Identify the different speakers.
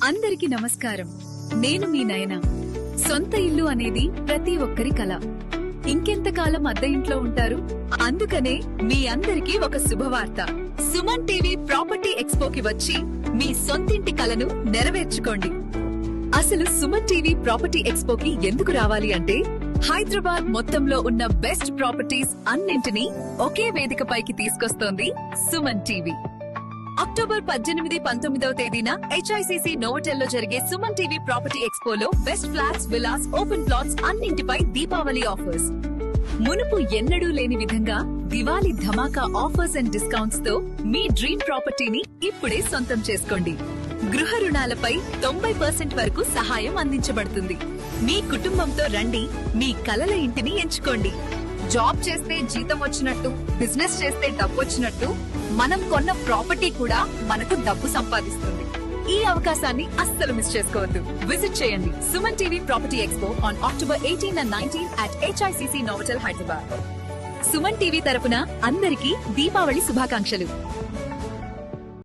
Speaker 1: అందరికీ నమస్కారం. నేను మీ నయన. సొంత ఇల్లు అనేది ప్రతి ఒక్కరి కల. ఇంకెంతకాలం అద్దె ఇంట్లో ఉంటారు? అందుకనే మీ అందరికీ ఒక శుభవార్త. సుమన్ టీవీ ప్రాపర్టీ ఎక్స్పోకి వచ్చి మీ సొంతింటి కలను నెరవేర్చుకోండి. అసలు సుమన్ టీవీ ప్రాపర్టీ ఎక్స్పోకి ఎందుకు రావాలి అంటే, హైదరాబాద్ మొత్తంలో ఉన్న బెస్ట్ ప్రాపర్టీస్ అన్నింటినీ ఒకే వేదికపైకి తీసుకొస్తోంది సుమన్ టీవీ. అక్టోబర్ 18, 19వ తేదీన HICC నోవోటెల్ లో జరిగే సుమన్ టీవీ ప్రాపర్టీ ఎక్స్పోలో best flats, villas, open plots అన్నింటిపై దీపావళి ఆఫర్స్. మునుపు ఎన్నడూ లేని విధంగా Diwali dhamaka offers and discounts తో మీ డ్రీమ్ ప్రాపర్టీని ఇప్పుడే సొంతం చేసుకోండి. గృహ రుణాలపై 90% వరకు సహాయం అందించబడుతుంది. మీ కుటుంబంతో రండి, మీ కలల ఇంటిని ఎంచుకోండి. జాబ్ చేస్తే జీతం వచ్చినట్టు, బిజినెస్ చేస్తే డబ్బు వచ్చినట్టు, మనం కొన్న ప్రాపర్టీ కూడా మనకు డబ్బు సంపాదిస్తుంది. ఈ అవకాశాన్ని అస్సలు మిస్ చేసుకోవద్దు. విజిట్ చేయండి Suman TV property expo on October 18 and 19 at HICC Novotel, Hyderabad. Suman TV తరపున అందరికీ దీపావళి శుభాకాంక్షలు.